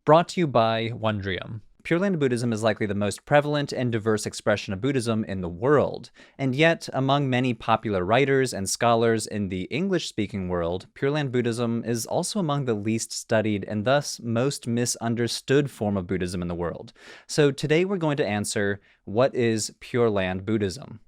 Brought to you by Wondrium. Pure Land Buddhism is likely the most prevalent and diverse expression of Buddhism in the world, and yet, among many popular writers and scholars in the English-speaking world, Pure Land Buddhism is also among the least studied and thus most misunderstood form of Buddhism in the world. So today we're going to answer, what is Pure Land Buddhism?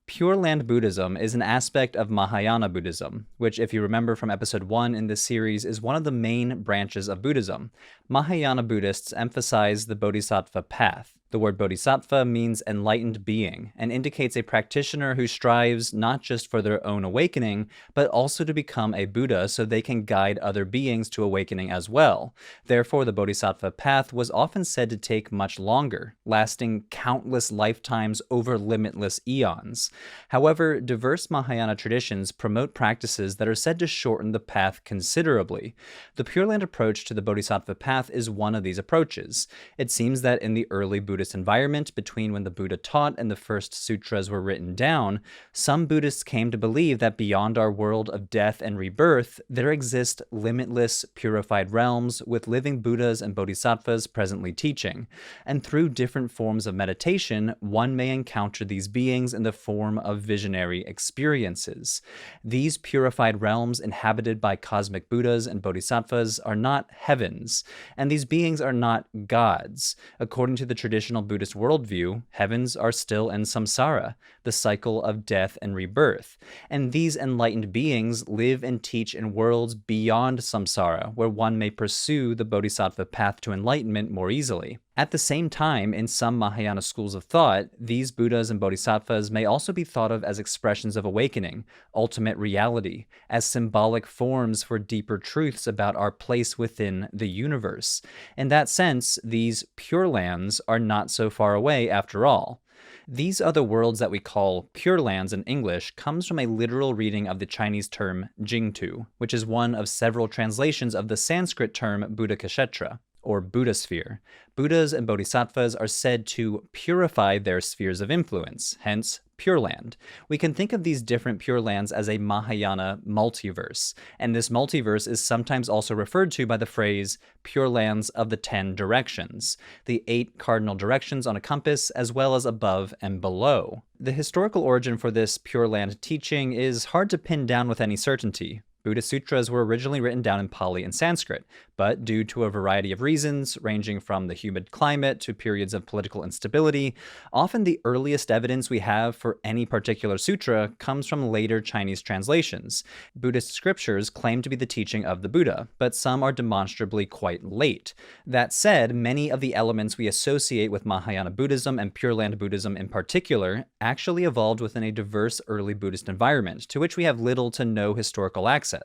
Pure Land Buddhism is an aspect of Mahayana Buddhism, which, if you remember from episode 1 in this series, is one of the main branches of Buddhism. Mahayana Buddhists emphasize the Bodhisattva path. The word bodhisattva means enlightened being and indicates a practitioner who strives not just for their own awakening, but also to become a Buddha so they can guide other beings to awakening as well. Therefore, the bodhisattva path was often said to take much longer, lasting countless lifetimes over limitless eons. However, diverse Mahayana traditions promote practices that are said to shorten the path considerably. The Pure Land approach to the bodhisattva path is one of these approaches. It seems that in the early Buddhist environment, between when the Buddha taught and the first sutras were written down, some Buddhists came to believe that beyond our world of death and rebirth, there exist limitless, purified realms with living Buddhas and Bodhisattvas presently teaching. And through different forms of meditation, one may encounter these beings in the form of visionary experiences. These purified realms inhabited by cosmic Buddhas and Bodhisattvas are not heavens, and these beings are not gods. According to the traditional Buddhist worldview, heavens are still in samsara, the cycle of death and rebirth, and these enlightened beings live and teach in worlds beyond samsara, where one may pursue the bodhisattva path to enlightenment more easily. At the same time, in some Mahayana schools of thought, these Buddhas and Bodhisattvas may also be thought of as expressions of awakening, ultimate reality, as symbolic forms for deeper truths about our place within the universe. In that sense, these Pure Lands are not so far away after all. These other worlds that we call Pure Lands in English comes from a literal reading of the Chinese term Jingtu, which is one of several translations of the Sanskrit term Buddhakashetra, or Buddha sphere. Buddhas and Bodhisattvas are said to purify their spheres of influence, hence Pure Land. We can think of these different Pure Lands as a Mahayana multiverse, and this multiverse is sometimes also referred to by the phrase Pure Lands of the 10 directions, the 8 cardinal directions on a compass, as well as above and below. The historical origin for this Pure Land teaching is hard to pin down with any certainty. Buddhist sutras were originally written down in Pali and Sanskrit, but due to a variety of reasons, ranging from the humid climate to periods of political instability, often the earliest evidence we have for any particular sutra comes from later Chinese translations. Buddhist scriptures claim to be the teaching of the Buddha, but some are demonstrably quite late. That said, many of the elements we associate with Mahayana Buddhism and Pure Land Buddhism in particular actually evolved within a diverse early Buddhist environment, to which we have little to no historical access.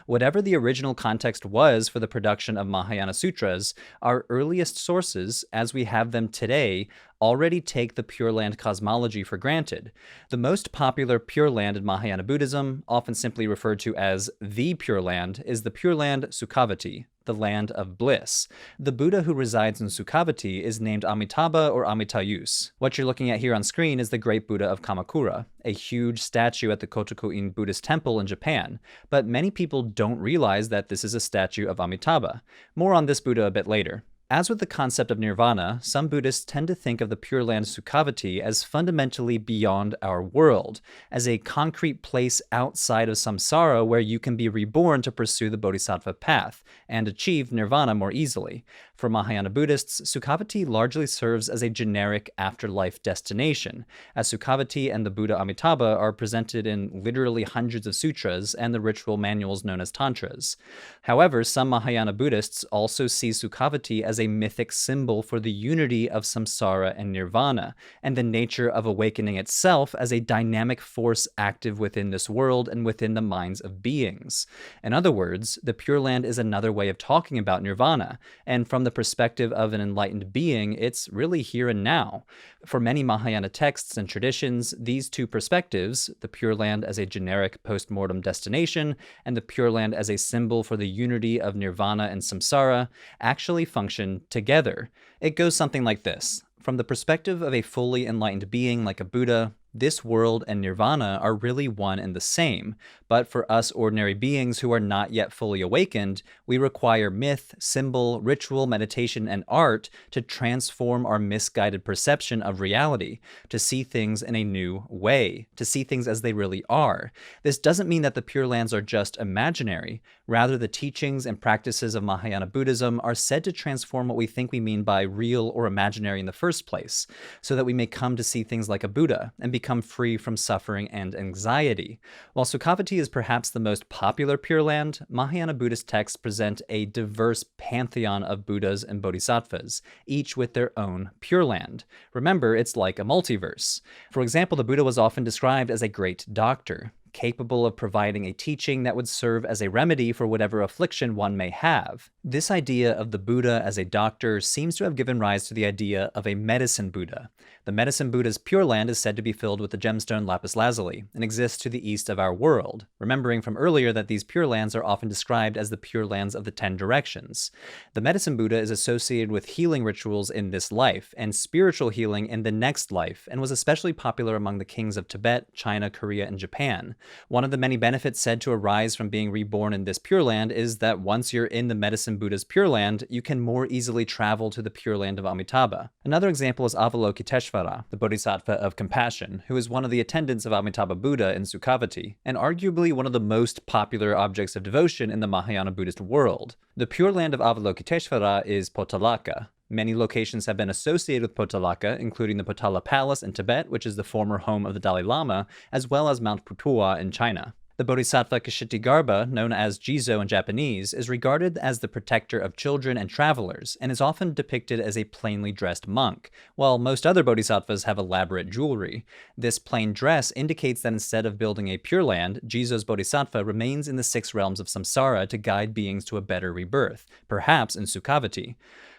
Whatever the original context was for the production of Mahayana Sutras, our earliest sources, as we have them today, already take the Pure Land cosmology for granted. The most popular Pure Land in Mahayana Buddhism, often simply referred to as the Pure Land, is the Pure Land Sukhavati, the land of bliss. The Buddha who resides in Sukhavati is named Amitabha or Amitayus. What you're looking at here on screen is the Great Buddha of Kamakura, a huge statue at the Kotoku-in Buddhist temple in Japan, but many people don't realize that this is a statue of Amitabha. More on this Buddha a bit later. As with the concept of nirvana, some Buddhists tend to think of the Pure Land Sukhavati as fundamentally beyond our world, as a concrete place outside of samsara where you can be reborn to pursue the bodhisattva path and achieve nirvana more easily. For Mahayana Buddhists, Sukhavati largely serves as a generic afterlife destination, as Sukhavati and the Buddha Amitabha are presented in literally hundreds of sutras and the ritual manuals known as tantras. However, some Mahayana Buddhists also see Sukhavati as a mythic symbol for the unity of samsara and nirvana, and the nature of awakening itself as a dynamic force active within this world and within the minds of beings. In other words, the Pure Land is another way of talking about nirvana, and from the perspective of an enlightened being, it's really here and now. For many Mahayana texts and traditions, these two perspectives, the Pure Land as a generic post-mortem destination and the Pure Land as a symbol for the unity of nirvana and samsara, actually function together. It goes something like this. From the perspective of a fully enlightened being like a Buddha, This world and nirvana are really one and the same, but for us ordinary beings who are not yet fully awakened, we require myth, symbol, ritual, meditation, and art to transform our misguided perception of reality, to see things in a new way, to see things as they really are. This doesn't mean that the Pure Lands are just imaginary. Rather, the teachings and practices of Mahayana Buddhism are said to transform what we think we mean by real or imaginary in the first place, so that we may come to see things like a Buddha and become free from suffering and anxiety. While Sukhavati is perhaps the most popular Pure Land, Mahayana Buddhist texts present a diverse pantheon of Buddhas and Bodhisattvas, each with their own Pure Land. Remember, it's like a multiverse. For example, the Buddha was often described as a great doctor, capable of providing a teaching that would serve as a remedy for whatever affliction one may have. This idea of the Buddha as a doctor seems to have given rise to the idea of a medicine Buddha. The medicine Buddha's Pure Land is said to be filled with the gemstone lapis lazuli and exists to the east of our world, remembering from earlier that these Pure Lands are often described as the Pure Lands of the 10 directions. The medicine Buddha is associated with healing rituals in this life and spiritual healing in the next life, and was especially popular among the kings of Tibet, China, Korea, and Japan. One of the many benefits said to arise from being reborn in this Pure Land is that once you're in the medicine Buddha's Pure Land, you can more easily travel to the Pure Land of Amitabha. Another example is Avalokiteshvara, the Bodhisattva of compassion, who is one of the attendants of Amitabha Buddha in Sukhavati, and arguably one of the most popular objects of devotion in the Mahayana Buddhist world. The Pure Land of Avalokiteshvara is Potalaka. Many locations have been associated with Potalaka, including the Potala Palace in Tibet, which is the former home of the Dalai Lama, as well as Mount Putua in China. The Bodhisattva Kshitigarbha, known as Jizo in Japanese, is regarded as the protector of children and travelers, and is often depicted as a plainly dressed monk, while most other bodhisattvas have elaborate jewelry. This plain dress indicates that instead of building a Pure Land, Jizo's bodhisattva remains in the 6 realms of samsara to guide beings to a better rebirth, perhaps in Sukhavati.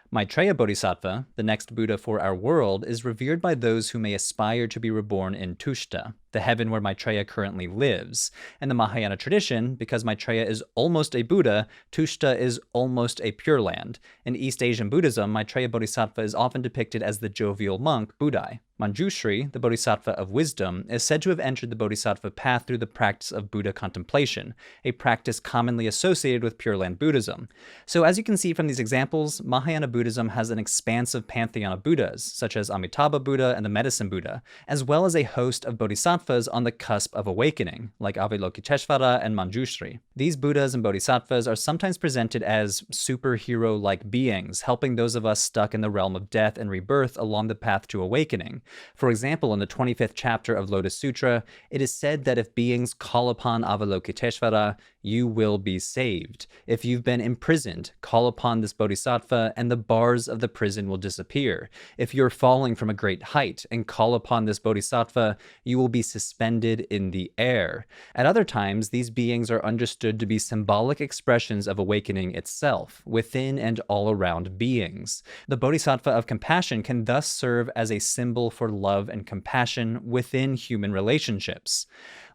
Maitreya Bodhisattva, the next Buddha for our world, is revered by those who may aspire to be reborn in Tushta, the heaven where Maitreya currently lives. In the Mahayana tradition, because Maitreya is almost a Buddha, Tushta is almost a Pure Land. In East Asian Buddhism, Maitreya Bodhisattva is often depicted as the jovial monk Budai. Manjushri, the Bodhisattva of wisdom, is said to have entered the Bodhisattva path through the practice of Buddha contemplation, a practice commonly associated with Pure Land Buddhism. So as you can see from these examples, Mahayana Buddhism has an expansive pantheon of Buddhas, such as Amitabha Buddha and the Medicine Buddha, as well as a host of Bodhisattvas on the cusp of awakening, like Avalokiteshvara and Manjushri. These Buddhas and Bodhisattvas are sometimes presented as superhero-like beings, helping those of us stuck in the realm of death and rebirth along the path to awakening. For example, in the 25th chapter of Lotus Sutra, it is said that if beings call upon Avalokiteshvara, you will be saved. If you've been imprisoned, call upon this bodhisattva and the bars of the prison will disappear. If you're falling from a great height and call upon this bodhisattva, you will be suspended in the air. At other times, these beings are understood to be symbolic expressions of awakening itself, within and all around beings. The bodhisattva of compassion can thus serve as a symbol for love and compassion within human relationships.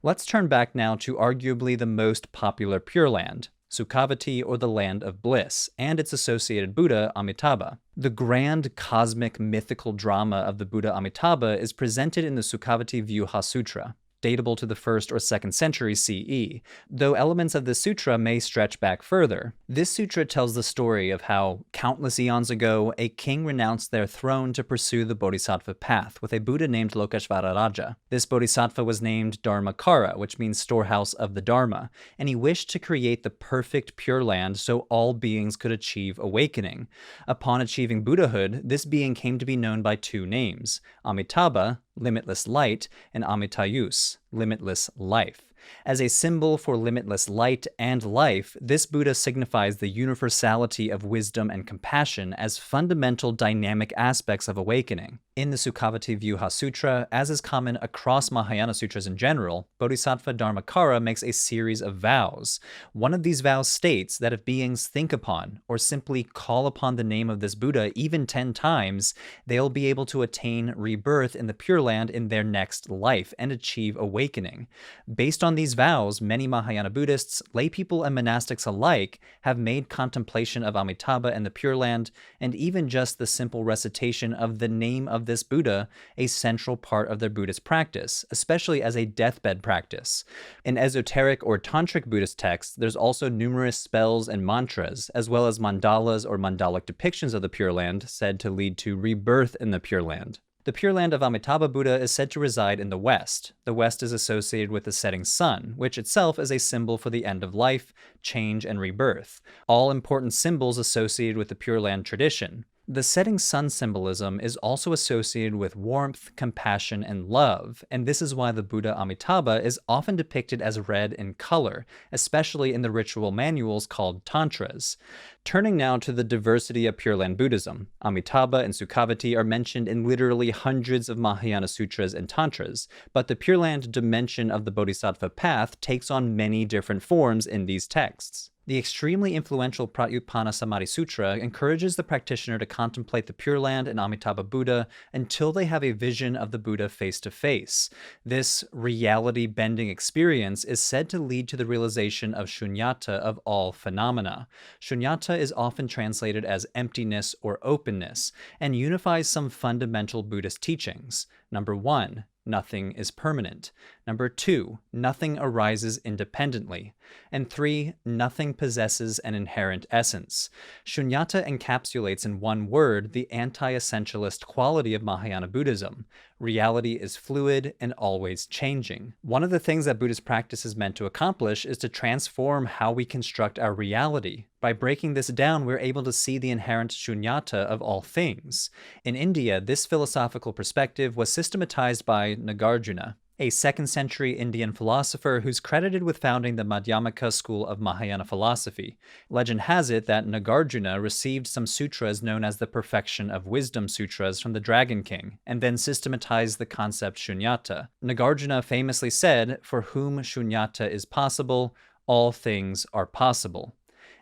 Let's turn back now to arguably the most popular Pure Land, Sukhavati, or the Land of Bliss, and its associated Buddha, Amitabha. The grand cosmic mythical drama of the Buddha Amitabha is presented in the Sukhavati Vyuha Sutra, datable to the 1st or 2nd century CE, though elements of this sutra may stretch back further. This sutra tells the story of how, countless eons ago, a king renounced their throne to pursue the bodhisattva path with a Buddha named Lokeshvara Raja. This bodhisattva was named Dharmakara, which means storehouse of the Dharma, and he wished to create the perfect Pure Land so all beings could achieve awakening. Upon achieving Buddhahood, this being came to be known by 2 names, Amitabha, limitless light, and Amitayus, limitless life. As a symbol for limitless light and life, this Buddha signifies the universality of wisdom and compassion as fundamental dynamic aspects of awakening. In the Sukhavati Vyuha Sutra, as is common across Mahayana sutras in general, Bodhisattva Dharmakara makes a series of vows. One of these vows states that if beings think upon or simply call upon the name of this Buddha even 10 times, they'll be able to attain rebirth in the Pure Land in their next life and achieve awakening. Based on Beyond these vows, many Mahayana Buddhists, laypeople and monastics alike, have made contemplation of Amitabha and the Pure Land, and even just the simple recitation of the name of this Buddha, a central part of their Buddhist practice, especially as a deathbed practice. In esoteric or tantric Buddhist texts, there's also numerous spells and mantras, as well as mandalas or mandalic depictions of the Pure Land, said to lead to rebirth in the Pure Land. The Pure Land of Amitabha Buddha is said to reside in the West. The West is associated with the setting sun, which itself is a symbol for the end of life, change, and rebirth, all important symbols associated with the Pure Land tradition. The setting sun symbolism is also associated with warmth, compassion, and love, and this is why the Buddha Amitabha is often depicted as red in color, especially in the ritual manuals called tantras. Turning now to the diversity of Pure Land Buddhism, Amitabha and Sukhavati are mentioned in literally hundreds of Mahayana sutras and tantras, but the Pure Land dimension of the Bodhisattva path takes on many different forms in these texts. The extremely influential Pratyutpana Samadhi Sutra encourages the practitioner to contemplate the Pure Land and Amitabha Buddha until they have a vision of the Buddha face to face. This reality-bending experience is said to lead to the realization of shunyata of all phenomena. Shunyata is often translated as emptiness or openness, and unifies some fundamental Buddhist teachings. Number 1, nothing is permanent. Number 2, nothing arises independently. And 3, nothing possesses an inherent essence. Shunyata encapsulates in one word the anti-essentialist quality of Mahayana Buddhism. Reality is fluid and always changing. One of the things that Buddhist practice is meant to accomplish is to transform how we construct our reality. By breaking this down, we're able to see the inherent shunyata of all things. In India, this philosophical perspective was systematized by Nagarjuna, a 2nd century Indian philosopher who's credited with founding the Madhyamaka school of Mahayana philosophy. Legend has it that Nagarjuna received some sutras known as the Perfection of Wisdom Sutras from the Dragon King, and then systematized the concept shunyata. Nagarjuna famously said, "For whom shunyata is possible, all things are possible."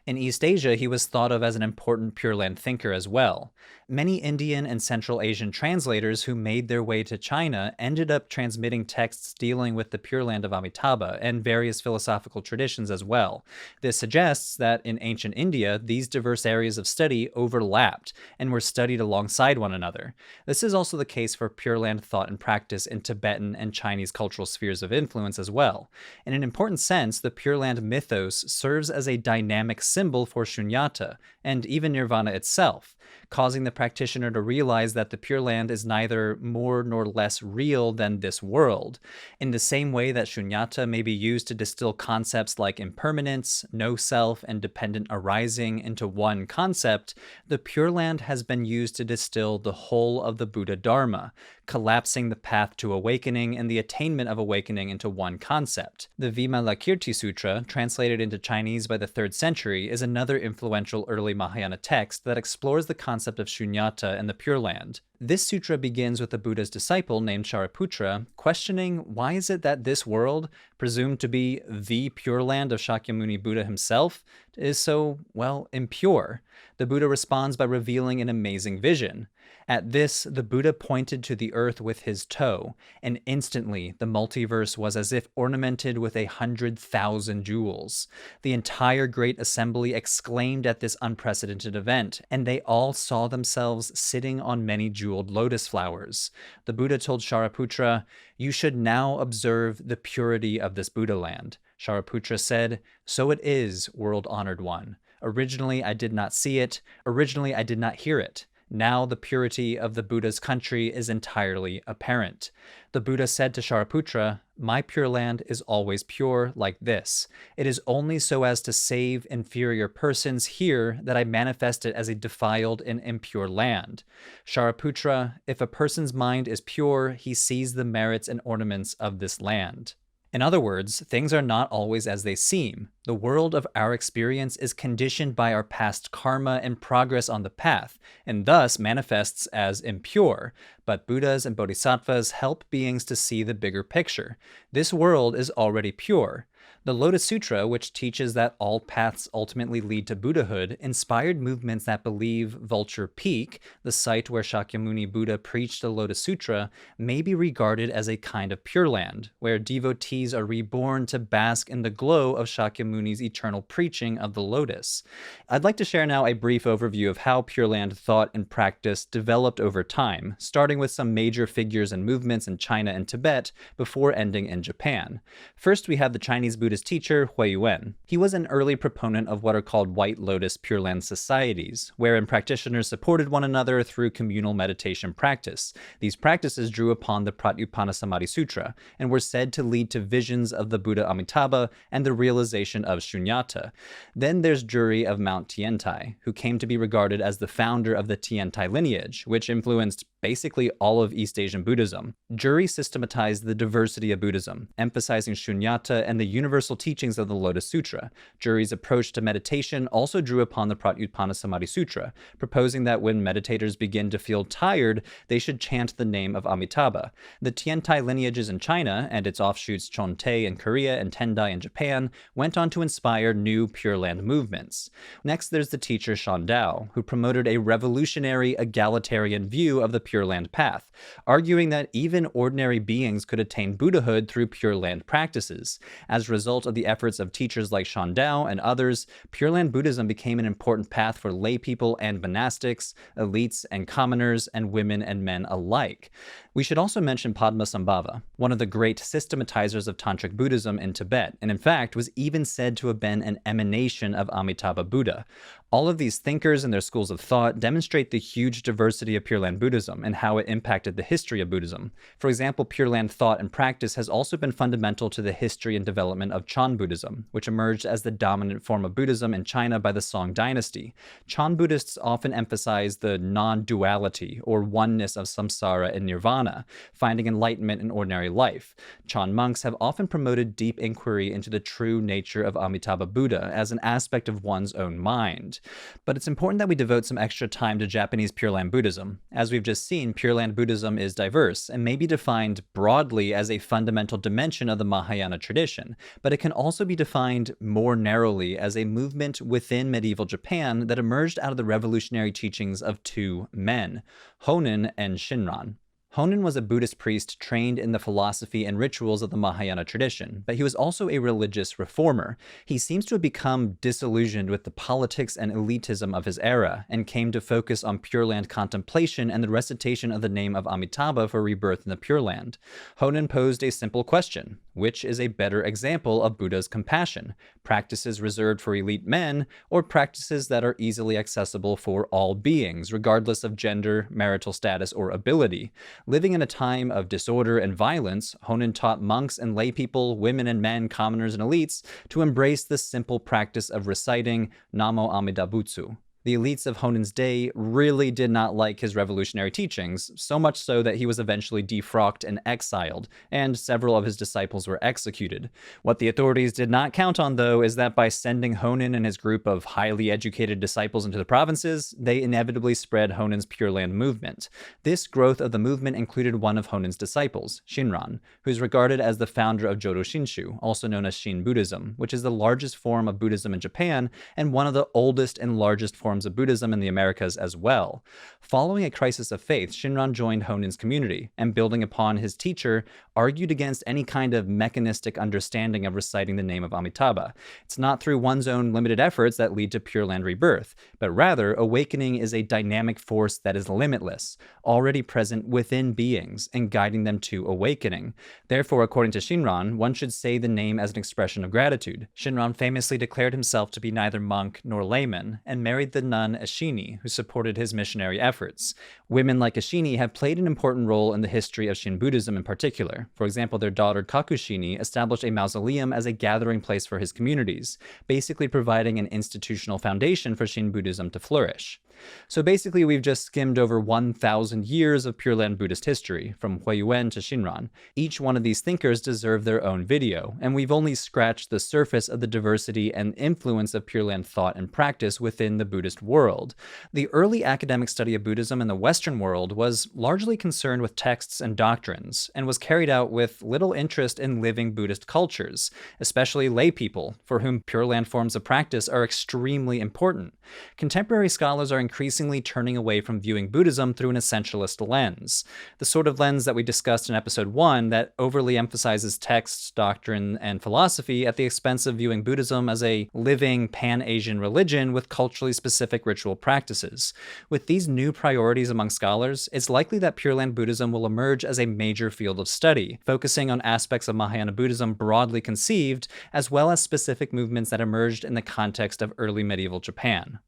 In East Asia, he was thought of as an important Pure Land thinker as well. Many Indian and Central Asian translators who made their way to China ended up transmitting texts dealing with the Pure Land of Amitabha and various philosophical traditions as well. This suggests that in ancient India, these diverse areas of study overlapped and were studied alongside one another. This is also the case for Pure Land thought and practice in Tibetan and Chinese cultural spheres of influence as well. In an important sense, the Pure Land mythos serves as a dynamic symbol for shunyata, and even nirvana itself, causing the practitioner to realize that the Pure Land is neither more nor less real than this world. In the same way that shunyata may be used to distill concepts like impermanence, no self, and dependent arising into one concept, the Pure Land has been used to distill the whole of the Buddha Dharma, collapsing the path to awakening and the attainment of awakening into one concept. The Vimalakirti Sutra, translated into Chinese by the 3rd century, is another influential early Mahayana text that explores the concept of shunyata and the Pure Land. This sutra begins with the Buddha's disciple named Shariputra questioning why is it that this world, presumed to be the Pure Land of Shakyamuni Buddha himself, is so, well, impure. The Buddha responds by revealing an amazing vision. At this, the Buddha pointed to the earth with his toe, and instantly the multiverse was as if ornamented with 100,000 jewels. The entire great assembly exclaimed at this unprecedented event, and they all saw themselves sitting on many jeweled lotus flowers. The Buddha told Shariputra, "You should now observe the purity of this Buddha land." Shariputra said, "So it is, world-honored one. Originally I did not see it. Originally I did not hear it. Now the purity of the Buddha's country is entirely apparent." The Buddha said to Shariputra, "My Pure Land is always pure like this. It is only so as to save inferior persons here that I manifest it as a defiled and impure land. Shariputra, if a person's mind is pure, he sees the merits and ornaments of this land." In other words, things are not always as they seem. The world of our experience is conditioned by our past karma and progress on the path, and thus manifests as impure. But Buddhas and Bodhisattvas help beings to see the bigger picture. This world is already pure. The Lotus Sutra, which teaches that all paths ultimately lead to Buddhahood, inspired movements that believe Vulture Peak, the site where Shakyamuni Buddha preached the Lotus Sutra, may be regarded as a kind of Pure Land, where devotees are reborn to bask in the glow of Shakyamuni's eternal preaching of the lotus. I'd like to share now a brief overview of how Pure Land thought and practice developed over time, starting with some major figures and movements in China and Tibet before ending in Japan. First, we have the Chinese Buddhist teacher Hui Yuan. He was an early proponent of what are called White Lotus Pure Land societies, wherein practitioners supported one another through communal meditation practice. These practices drew upon the Pratyupanasamaddhi Sutra and were said to lead to visions of the Buddha Amitabha and the realization of Shunyata. Then there's Juri of Mount Tiantai, who came to be regarded as the founder of the Tiantai lineage, which influenced basically all of East Asian Buddhism. Juri systematized the diversity of Buddhism, emphasizing Shunyata and the universal teachings of the Lotus Sutra. Juri's approach to meditation also drew upon the Pratyupanasamaddhi Sutra, proposing that when meditators begin to feel tired, they should chant the name of Amitabha. The Tiantai lineages in China, and its offshoots Chontai in Korea and Tendai in Japan, went on to inspire new Pure Land movements. Next, there's the teacher Shan Dao, who promoted a revolutionary, egalitarian view of the Pure Land path, arguing that even ordinary beings could attain Buddhahood through Pure Land practices. As a result of the efforts of teachers like Shan Dao and others, Pure Land Buddhism became an important path for lay people and monastics, elites and commoners, and women and men alike. We should also mention Padmasambhava, one of the great systematizers of Tantric Buddhism in Tibet, and in fact was even said to have been an emanation of Amitabha Buddha. All of these thinkers and their schools of thought demonstrate the huge diversity of Pure Land Buddhism and how it impacted the history of Buddhism. For example, Pure Land thought and practice has also been fundamental to the history and development of Chan Buddhism, which emerged as the dominant form of Buddhism in China by the Song dynasty. Chan Buddhists often emphasize the non-duality or oneness of samsara and nirvana, finding enlightenment in ordinary life. Chan monks have often promoted deep inquiry into the true nature of Amitabha Buddha as an aspect of one's own mind. But it's important that we devote some extra time to Japanese Pure Land Buddhism. As we've just seen, Pure Land Buddhism is diverse and may be defined broadly as a fundamental dimension of the Mahayana tradition, but it can also be defined more narrowly as a movement within medieval Japan that emerged out of the revolutionary teachings of two men, Honen and Shinran. Honen was a Buddhist priest trained in the philosophy and rituals of the Mahayana tradition, but he was also a religious reformer. He seems to have become disillusioned with the politics and elitism of his era, and came to focus on Pure Land contemplation and the recitation of the name of Amitabha for rebirth in the Pure Land. Honen posed a simple question: which is a better example of Buddha's compassion? Practices reserved for elite men, or practices that are easily accessible for all beings, regardless of gender, marital status, or ability? Living in a time of disorder and violence, Honen taught monks and laypeople, women and men, commoners and elites, to embrace the simple practice of reciting Namo Amida Butsu. The elites of Honen's day really did not like his revolutionary teachings, so much so that he was eventually defrocked and exiled, and several of his disciples were executed. What the authorities did not count on, though, is that by sending Honen and his group of highly educated disciples into the provinces, they inevitably spread Honen's Pure Land movement. This growth of the movement included one of Honen's disciples, Shinran, who is regarded as the founder of Jodo Shinshu, also known as Shin Buddhism, which is the largest form of Buddhism in Japan and one of the oldest and largest forms of Buddhism in the Americas as well. Following a crisis of faith, Shinran joined Honen's community, and building upon his teacher, argued against any kind of mechanistic understanding of reciting the name of Amitabha. It's not through one's own limited efforts that lead to Pure Land rebirth, but rather, awakening is a dynamic force that is limitless, already present within beings, and guiding them to awakening. Therefore, according to Shinran, one should say the name as an expression of gratitude. Shinran famously declared himself to be neither monk nor layman, and married the nun Ashini, who supported his missionary efforts. Women like Ashini have played an important role in the history of Shin Buddhism in particular. For example, their daughter Kakushini established a mausoleum as a gathering place for his communities, basically providing an institutional foundation for Shin Buddhism to flourish. So basically, we've just skimmed over 1,000 years of Pure Land Buddhist history, from Huiyuan to Shinran. Each one of these thinkers deserve their own video, and we've only scratched the surface of the diversity and influence of Pure Land thought and practice within the Buddhist world. The early academic study of Buddhism in the Western world was largely concerned with texts and doctrines, and was carried out with little interest in living Buddhist cultures, especially lay people, for whom Pure Land forms of practice are extremely important. Contemporary scholars are increasingly turning away from viewing Buddhism through an essentialist lens, the sort of lens that we discussed in episode 1 that overly emphasizes texts, doctrine, and philosophy at the expense of viewing Buddhism as a living pan-Asian religion with culturally specific ritual practices. With these new priorities among scholars, it's likely that Pure Land Buddhism will emerge as a major field of study, focusing on aspects of Mahayana Buddhism broadly conceived, as well as specific movements that emerged in the context of early medieval Japan.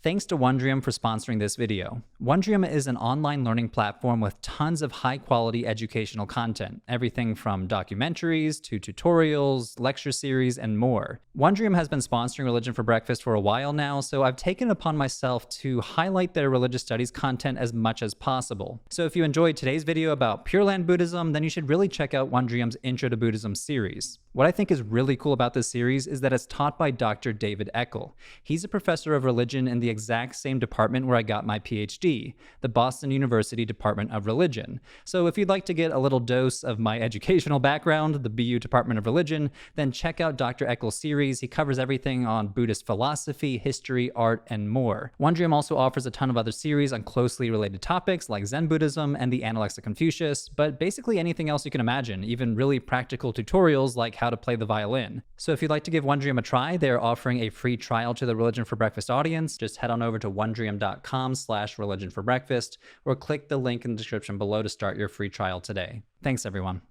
Thanks to Wondrium for sponsoring this video. Wondrium is an online learning platform with tons of high-quality educational content, everything from documentaries to tutorials, lecture series, and more. Wondrium has been sponsoring Religion for Breakfast for a while now, so I've taken it upon myself to highlight their religious studies content as much as possible. So if you enjoyed today's video about Pure Land Buddhism, then you should really check out Wondrium's Intro to Buddhism series. What I think is really cool about this series is that it's taught by Dr. David Eckel. He's a professor of religion in the exact same department where I got my PhD, the Boston University Department of Religion. So if you'd like to get a little dose of my educational background, the BU Department of Religion, then check out Dr. Eckel's series. He covers everything on Buddhist philosophy, history, art, and more. Wondrium also offers a ton of other series on closely related topics like Zen Buddhism and the Analects of Confucius, but basically anything else you can imagine, even really practical tutorials like how to play the violin. So if you'd like to give Wondrium a try, they're offering a free trial to the Religion for Breakfast audience. Just head on over to wondrium.com/religionforbreakfast or click the link in the description below to start your free trial today. Thanks, everyone.